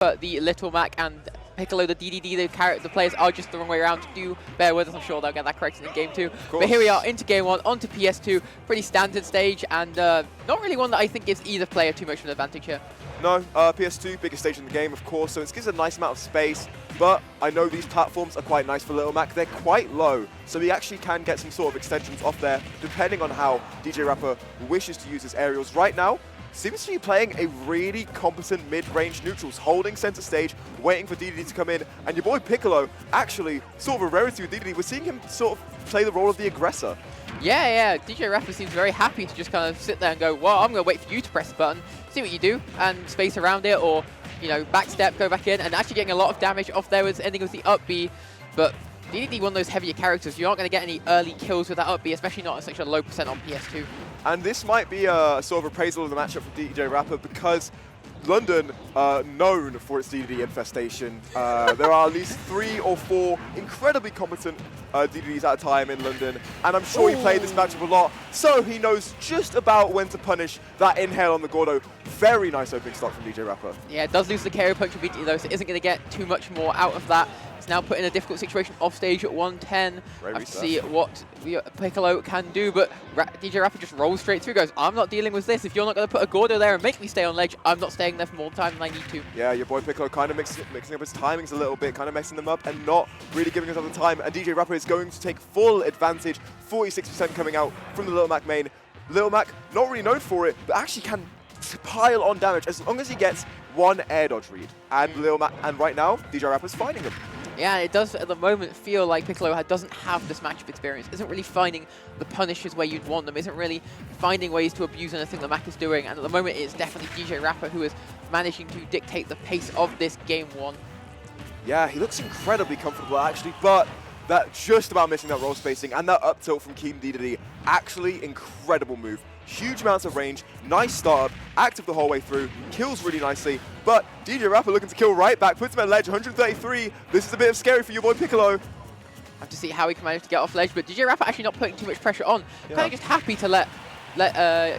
the Little Mac and Piccolo, the DDD, the players are just the wrong way around. Do bear with us, I'm sure they'll get that corrected in game 2. But here we are into game 1, onto PS2, pretty standard stage, and not really one that I think gives either player too much of an advantage here. No, PS2, biggest stage in the game, of course, so it gives a nice amount of space, but I know these platforms are quite nice for Little Mac. They're quite low, so he actually can get some sort of extensions off there, depending on how DJ Rapper wishes to use his aerials. Right now, seems to be playing a really competent mid-range neutrals, holding center stage, waiting for Dedede to come in, and your boy Piccolo, actually, sort of a rarity with Dedede, we're seeing him sort of play the role of the aggressor. Yeah, DJ Rapper seems very happy to just kind of sit there and go, well, I'm going to wait for you to press the button, see what you do, and space around it, or, you know, backstep, go back in, and actually getting a lot of damage off there was ending with the up B, but Dedede, one of those heavier characters, you aren't going to get any early kills with that up B, especially not at such a low percent on PS2. And this might be a sort of appraisal of the matchup for DJ Rapper, because London, known for its DDD infestation. There are at least 3 or 4 incredibly competent DDDs at a time in London, and I'm sure he played this matchup a lot, so he knows just about when to punish that inhale on the Gordo. Very nice opening stock from DJ Rapper. Yeah, it does lose the KO punch immediately though, so it isn't going to get too much more out of that. It's now put in a difficult situation off stage at 110. I have to see what Piccolo can do, but DJ Rapper just rolls straight through, goes, I'm not dealing with this. If you're not going to put a Gordo there and make me stay on ledge, I'm not staying there for more time than I need to. Yeah, your boy Piccolo kind of mixing up his timings a little bit, kind of messing them up and not really giving himself the time. And DJ Rapper is going to take full advantage, 46% coming out from the Little Mac main. Little Mac, not really known for it, but actually can pile on damage as long as he gets one air dodge read. And Little Mac, and right now, DJ Rapper's finding him. Yeah, it does at the moment feel like Piccolo doesn't have this matchup experience, isn't really finding the punishes where you'd want them, isn't really finding ways to abuse anything that Mac is doing, and at the moment it's definitely DJ Rapper who is managing to dictate the pace of this game 1. Yeah, he looks incredibly comfortable actually, but that just about missing that roll spacing and that up tilt from Keen Dedede, actually incredible move. Huge amounts of range, nice startup, active the whole way through, kills really nicely, but DJ Rapper looking to kill right back, puts him at ledge, 133. This is a bit of scary for your boy Piccolo. Have to see how he can manage to get off ledge, but DJ Rapper actually not putting too much pressure on. Kind of just happy to let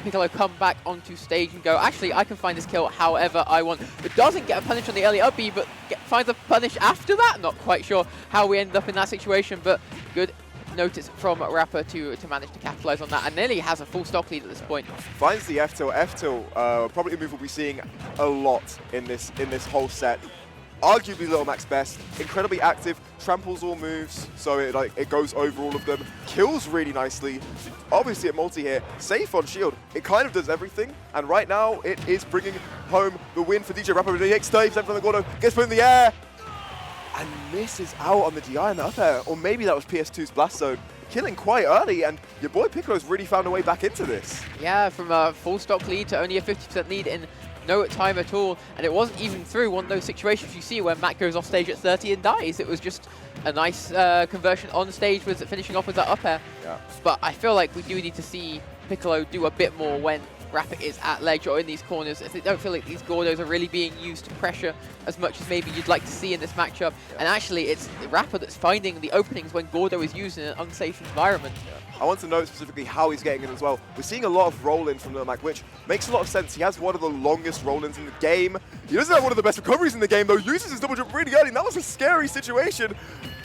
Piccolo come back onto stage and go, actually, I can find this kill however I want. But doesn't get a punish on the early up B, but finds a punish after that. Not quite sure how we ended up in that situation, but good notice from Rapper to manage to capitalize on that, and nearly has a full stock lead at this point. Finds the F-tilt. F-tilt, probably a move we'll be seeing a lot in this whole set. Arguably Little Mac's best, incredibly active, tramples all moves, so it goes over all of them, kills really nicely. Obviously at multi here, safe on shield, it kind of does everything, and right now it is bringing home the win for DJ Rapper. He takes 30% from the Gordo, gets put in the air, and misses out on the GI in the up air, or maybe that was PS2's Blast Zone. Killing quite early, and your boy Piccolo's really found a way back into this. Yeah, from a full stock lead to only a 50% lead in no time at all, and it wasn't even through one of those situations you see where Matt goes off stage at 30 and dies. It was just a nice conversion on stage, with finishing off with that up air. Yeah. But I feel like we do need to see Piccolo do a bit more when Rapper is at ledge or in these corners. I don't feel like these Gordos are really being used to pressure as much as maybe you'd like to see in this matchup. Yeah. And actually, it's Rapper that's finding the openings when Gordo is used in an unsafe environment. Yeah. I want to note specifically how he's getting in as well. We're seeing a lot of roll-in from Little Mac, which makes a lot of sense. He has one of the longest roll-ins in the game. He doesn't have one of the best recoveries in the game, though. Uses his double jump really early, and that was a scary situation.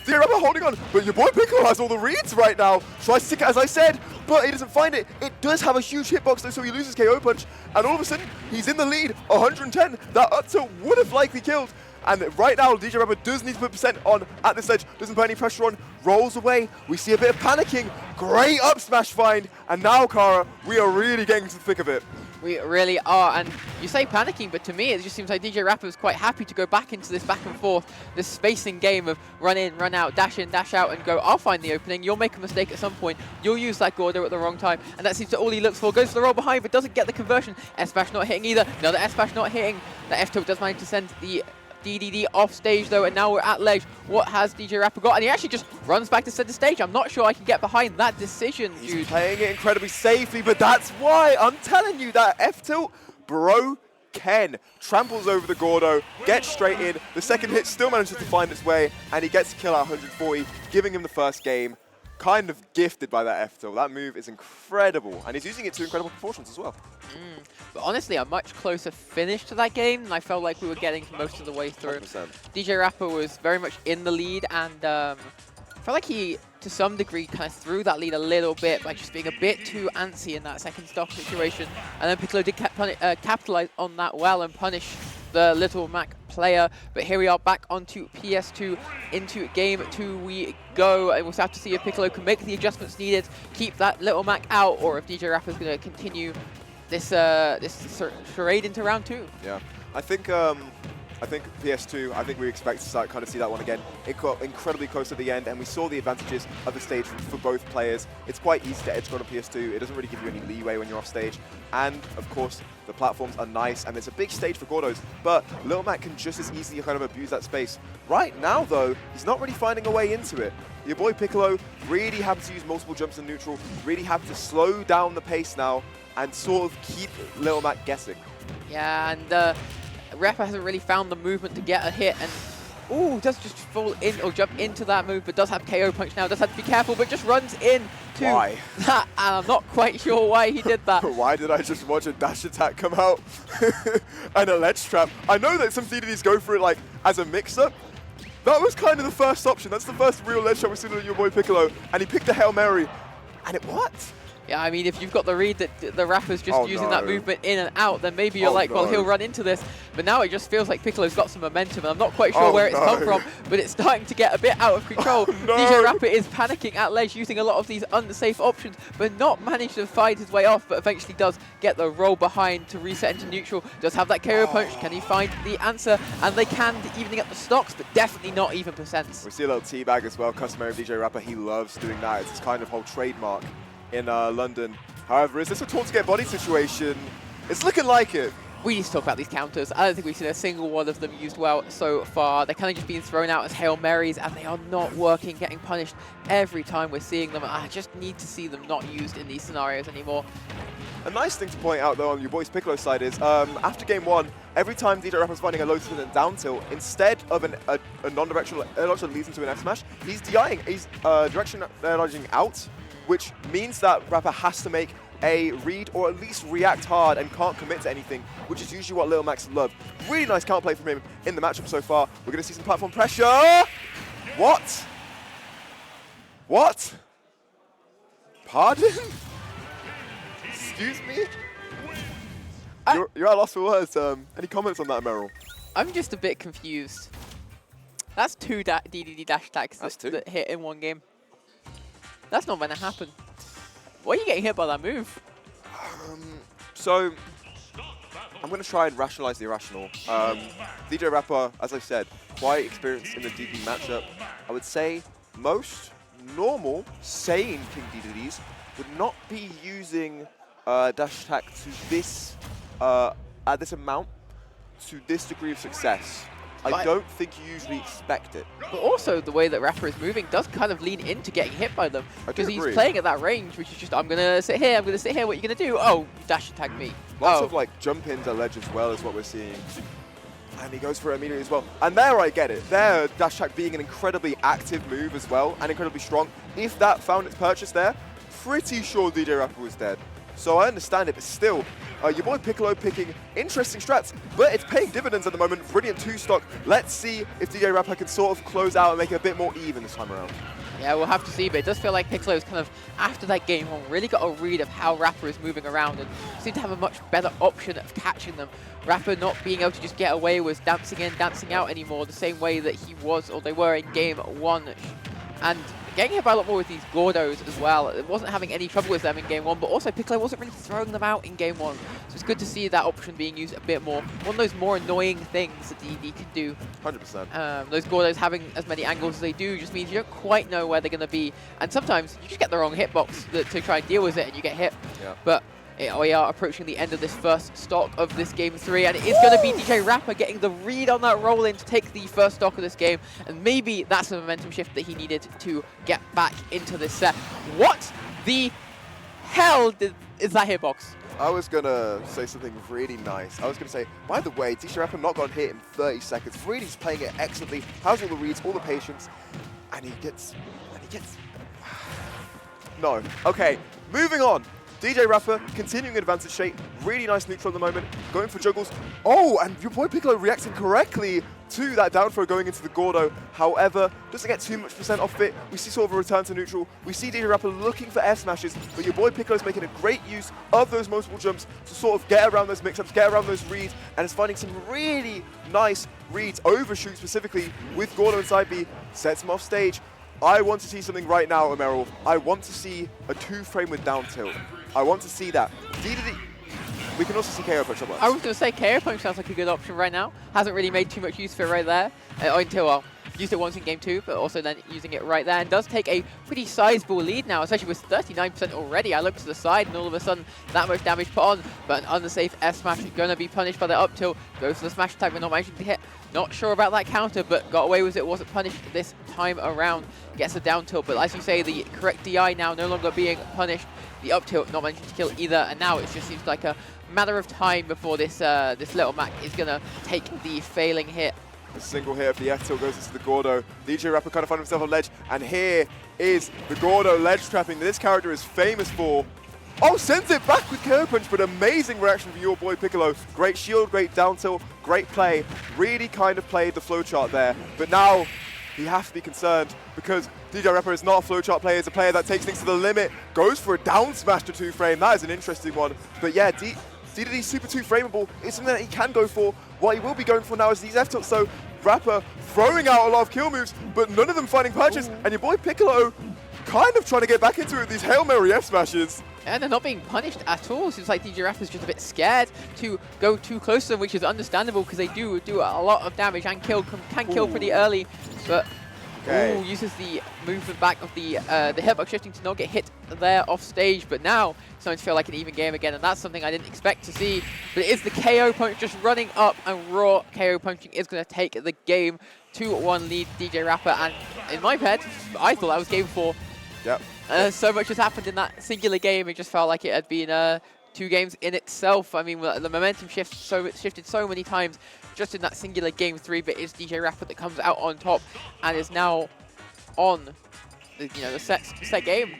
DJ Rapper holding on, but your boy Piccolo has all the reads right now. Tries to stick it, as I said, but he doesn't find it. It does have a huge hitbox though, so he loses KO punch, and all of a sudden, he's in the lead, 110. That up tilt would have likely killed. And right now, DJ Rapper does need to put percent on at this edge, doesn't put any pressure on, rolls away. We see a bit of panicking, great up smash find, and now, Kara, we are really getting to the thick of it. We really are, and you say panicking, but to me it just seems like DJ Rapper is quite happy to go back into this back and forth, this spacing game of run in, run out, dash in, dash out, and go, I'll find the opening, you'll make a mistake at some point, you'll use that Gordo at the wrong time, and that seems to all he looks for. Goes for the roll behind, but doesn't get the conversion. S-Bash not hitting either, another S-Bash not hitting. The F-tilt does manage to send the DDD off stage though, and now we're at ledge. What has DJ Rapper got? And he actually just runs back to center stage. I'm not sure I can get behind that decision, dude. He's playing it incredibly safely, but that's why I'm telling you that F-tilt, bro, Ken tramples over the Gordo, gets straight in. The second hit still manages to find its way, and he gets to kill out 140, giving him the first game. kind of gifted by that F tilt. That move is incredible, and he's using it to incredible proportions as well. But honestly, a much closer finish to that game than I felt like we were getting most of the way through. 100%. DJ Rapper was very much in the lead, and felt like he, to some degree, kind of threw that lead a little bit by just being a bit too antsy in that second stock situation. And then Piccolo did capitalize on that well and punish the Little Mac player. But here we are back onto PS2, into game 2 we go. And we'll have to see if Piccolo can make the adjustments needed, keep that Little Mac out, or if DJ Rapper is going to continue this charade into round 2. Yeah, I think PS2, I think we expect to start kind of see that one again. It got incredibly close at the end, and we saw the advantages of the stage for both players. It's quite easy to edge on a PS2. It doesn't really give you any leeway when you're off stage. And, of course, the platforms are nice, and it's a big stage for Gordos, but Lil Mac can just as easily kind of abuse that space. Right now, though, he's not really finding a way into it. Your boy Piccolo really having to use multiple jumps in neutral, really having to slow down the pace now and sort of keep Lil Mac guessing. Yeah, and Rapper hasn't really found the movement to get a hit, and ooh, does just fall in or jump into that move, but does have KO punch now, does have to be careful, but just runs in to Why? that, and I'm not quite sure why he did that. Why did I just watch a dash attack come out and a ledge trap? I know that some DDDs go for it like as a mix-up. That was kind of the first option. That's the first real ledge trap we've seen on your boy Piccolo, and he picked a Hail Mary, and it worked. Yeah, I mean, if you've got the read that the Rapper's just using that movement in and out, then maybe you're like, well, he'll run into this. But now it just feels like Piccolo's got some momentum, and I'm not quite sure where it's come from, but it's starting to get a bit out of control. DJ Rapper is panicking at ledge, using a lot of these unsafe options, but not managed to find his way off, but eventually does get the roll behind to reset into neutral. Does have that KO punch. Can he find the answer? And they can, evening up the stocks, but definitely not even percents. We see a little teabag as well, customary of DJ Rapper. He loves doing that. It's his kind of whole trademark in London. However, is this a taunt to get body situation? It's looking like it. We need to talk about these counters. I don't think we've seen a single one of them used well so far. They're kind of just being thrown out as Hail Marys, and they are not working, getting punished every time we're seeing them. I just need to see them not used in these scenarios anymore. A nice thing to point out, though, on your boy's Piccolo side is, after game 1, every time DJ Rapper's finding a low tilt and down tilt, instead of a non-directional air dodge that leads into an F smash, he's DIing. He's direction air dodging out, which means that Rapper has to make a read or at least react hard and can't commit to anything, which is usually what Lil Max love. Really nice counterplay from him in the matchup so far. We're going to see some platform pressure. What? What? Pardon? Excuse me? You're at a loss for words. Any comments on that, Meryl? I'm just a bit confused. That's two DDD dash attacks that hit in one game. That's not going to happen. Why are you getting hit by that move? So, I'm going to try and rationalize the irrational. DJ Rapper, as I said, quite experienced in the DD matchup. I would say most normal, sane King DDDs would not be using dash attack to this, at this amount, to this degree of success. I don't think you usually expect it. But also, the way that Rapper is moving does kind of lean into getting hit by them. Because he's playing at that range, which is just, I'm going to sit here, what are you going to do? Oh, dash attack me. Lots of like jump ins at ledge as well is what we're seeing. And he goes for it immediately as well. And there I get it. There, dash attack being an incredibly active move as well, and incredibly strong. If that found its purchase there, pretty sure DJ Rapper was dead. So I understand it, but still, your boy Piccolo picking interesting strats, but it's paying dividends at the moment. Brilliant 2-stock. Let's see if DJ Rapper can sort of close out and make it a bit more even this time around. Yeah, we'll have to see, but it does feel like Piccolo's kind of, after that game one, really got a read of how Rapper is moving around and seemed to have a much better option of catching them. Rapper not being able to just get away with dancing in, dancing out anymore, the same way that he was, or they were in game 1. And getting hit by a lot more with these Gordos as well. It wasn't having any trouble with them in game 1, but also Piccolo wasn't really throwing them out in game 1. So it's good to see that option being used a bit more. One of those more annoying things that DD can do. 100%. Those Gordos having as many angles as they do just means you don't quite know where they're going to be. And sometimes you just get the wrong hitbox to try and deal with it and you get hit. Yeah. But we are approaching the end of this first stock of this game 3, and it is going to be DJ Rapper getting the read on that roll in to take the first stock of this game, and maybe that's the momentum shift that he needed to get back into this set. What the hell is that hitbox? I was going to say something really nice. I was going to say, by the way, DJ Rapper not got hit in 30 seconds. Really, he's playing it excellently, has all the reads, all the patience, and he gets... No. Okay, moving on. DJ Rapper continuing advantage state. Really nice neutral at the moment. Going for juggles. Oh, and your boy Piccolo reacting correctly to that down throw going into the Gordo. However, doesn't get too much percent off it. We see sort of a return to neutral. We see DJ Rapper looking for air smashes, but your boy Piccolo's making a great use of those multiple jumps to sort of get around those mix-ups, get around those reads, and is finding some really nice reads, overshoot specifically with Gordo and side B, sets him off stage. I want to see something right now, Emerald. I want to see a 2-frame with down tilt. I want to see that. Dedede. We can also see KO punch up. I was going to say KO punch sounds like a good option right now. Hasn't really made too much use of it right there until, well, used it once in game 2, but also then using it right there, and does take a pretty sizable lead now, especially with 39% already. I look to the side and all of a sudden that much damage put on, but an unsafe S smash is going to be punished by the up tilt. Goes for the smash attack but not managing to hit. Not sure about that counter, but got away with it, wasn't punished this time around. Gets a down tilt, but as you say, the correct DI now no longer being punished. The up tilt not managing to kill either, and now it just seems like a matter of time before this this little Mac is going to take the failing hit. A single hit of the F tilt goes into the Gordo. DJ Rapper kind of finds himself on ledge, and here is the Gordo ledge trapping that this character is famous for. Oh, sends it back with KO punch, but amazing reaction from your boy Piccolo. Great shield, great down tilt, great play. Really kind of played the flowchart there, but now he has to be concerned because DJ Rapper is not a flowchart player, he's a player that takes things to the limit, goes for a down smash to 2-frame. That is an interesting one. But yeah, Dedede super 2-frameable is something that he can go for. What he will be going for now is these F tilts, so Rapper throwing out a lot of kill moves, but none of them finding purchase, and your boy Piccolo kind of trying to get back into it with these Hail Mary F smashes. And they're not being punished at all. Seems like DJ Rapper's just a bit scared to go too close to them, which is understandable because they do a lot of damage and can kill pretty early. But uses the movement back of the hitbox shifting to not get hit there off stage. But now it's starting to feel like an even game again, and that's something I didn't expect to see. But it is the KO punch just running up, and raw KO punching is going to take the game. 2-1 lead DJ Rapper, and in my head, I thought that was game 4. Yep. So much has happened in that singular game. It just felt like it had been 2 games in itself. I mean, the momentum shifted so many times just in that singular game 3. But it's DJ Rapper that comes out on top and is now on the set game.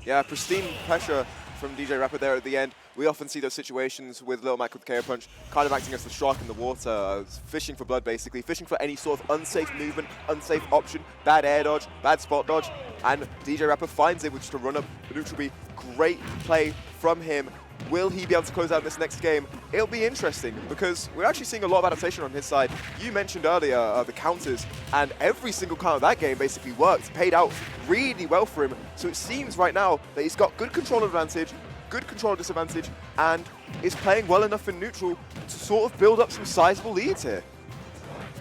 Yeah, pristine pressure from DJ Rapper there at the end. We often see those situations with Little Mac with KO punch, kind of acting as the shark in the water, fishing for blood basically, fishing for any sort of unsafe movement, unsafe option, bad air dodge, bad spot dodge, and DJ Rapper finds it with just a run up. The neutral B, great play from him. Will he be able to close out this next game? It'll be interesting because we're actually seeing a lot of adaptation on his side. You mentioned earlier the counters, and every single count of that game basically worked, paid out really well for him. So it seems right now that he's got good control advantage, good control disadvantage, and is playing well enough in neutral to sort of build up some sizable leads here.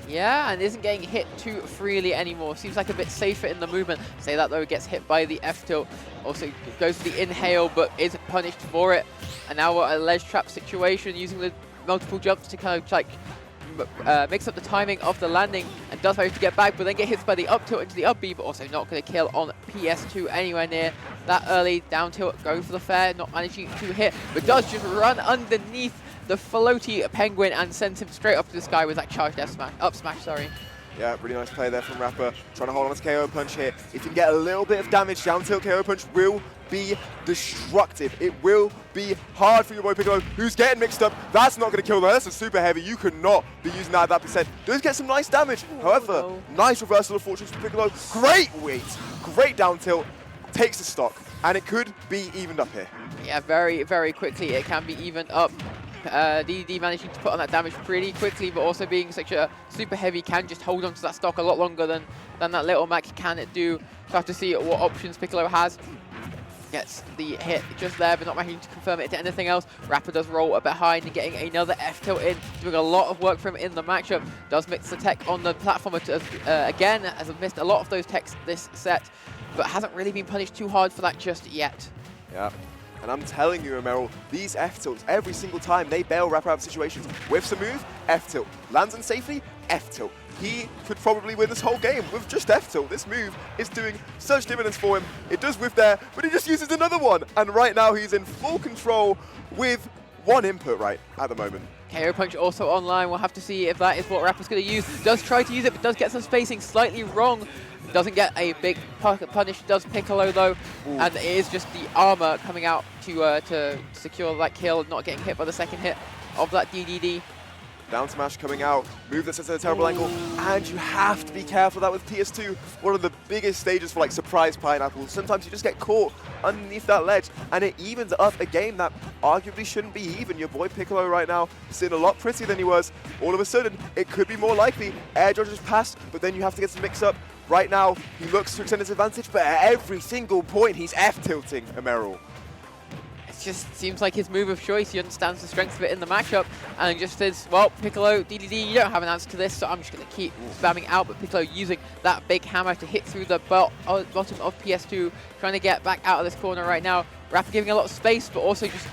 Yeah, and isn't getting hit too freely anymore. Seems like a bit safer in the movement. Say that though, gets hit by the F tilt. Also goes for the inhale, but is punished for it. And now we're at a ledge trap situation, using the multiple jumps to kind of like mix up the timing of the landing, and does manage to get back, but then get hit by the up tilt into the up B, but also not going to kill on PS2 anywhere near that early. Down tilt, going for the fair, not managing to hit, but does just run underneath the floaty penguin and sends him straight up to the sky with that charged up smash. Yeah, really nice play there from Rapper, trying to hold on to KO punch here. If you can get a little bit of damage, down tilt KO punch will be destructive. It will be hard for your boy Piccolo, who's getting mixed up. That's not going to kill though. That's a super heavy. You could not be using that at that percent. Does get some nice damage. However, nice reversal of fortunes for Piccolo. Great weight, great down tilt. Takes the stock, and it could be evened up here. Yeah, very, very quickly it can be evened up. Dedede managing to put on that damage pretty quickly, but also being such a super heavy can just hold on to that stock a lot longer than that little Mac can do. So have to see what options Piccolo has. Gets the hit just there, but not managing to confirm it to anything else. Rapper does roll behind and getting another F tilt in, doing a lot of work for him in the matchup. Does mix the tech on the platform again, as I've missed a lot of those techs this set, but hasn't really been punished too hard for that just yet. Yeah. And I'm telling you, Emerald, these F-tilts, every single time they bail Rapper out of situations. Whiffs a move, F-tilt. Lands unsafely, F-tilt. He could probably win this whole game with just F-tilt. This move is doing such dividends for him. It does whiff there, but he just uses another one. And right now he's in full control with one input right at the moment. KO punch also online. We'll have to see if that is what Rapper's going to use. Does try to use it, but does get some spacing slightly wrong. Doesn't get a big punish. Does Piccolo though, and it is just the armor coming out to secure that kill, not getting hit by the second hit of that DDD. Down smash coming out, move that sets at a terrible angle, and you have to be careful that with PS2, one of the biggest stages for like surprise pineapples. Sometimes you just get caught underneath that ledge, and it evens up a game that arguably shouldn't be even. Your boy Piccolo right now sitting a lot prettier than he was. All of a sudden, it could be more likely. Air dodges past, but then you have to get some mix-up. Right now, he looks to extend his advantage, but at every single point, he's F-tilting Emerald. It just seems like his move of choice. He understands the strength of it in the matchup and just says, well, Piccolo, DDD, you don't have an answer to this, so I'm just going to keep spamming out. But Piccolo using that big hammer to hit through the bottom of PS2, trying to get back out of this corner right now. Rapper giving a lot of space, but also just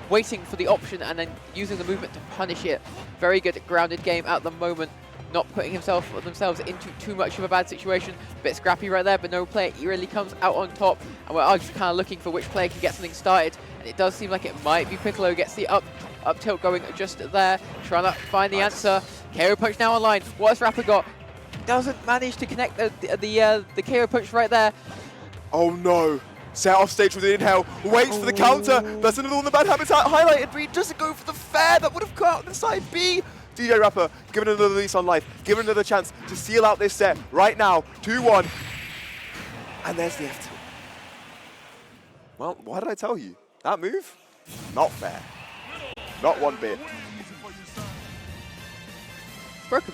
waiting for the option and then using the movement to punish it. Very good grounded game at the moment. Not putting themselves into too much of a bad situation. Bit scrappy right there, but no player really comes out on top. And we're just kind of looking for which player can get something started. And it does seem like it might be Piccolo gets the up tilt going just there. Trying to find the answer. KO punch now online. What has Rapper got? Doesn't manage to connect the KO punch right there. Oh no. Set off stage with the inhale, waits for the counter. That's another one the bad habits highlighted, but he doesn't go for the fair that would have come out on the side B. DJ Rapper, given another lease on life, given another chance to seal out this set right now, 2-1. And there's the F2. Well, why did I tell you? That move? Not fair. Not one bit.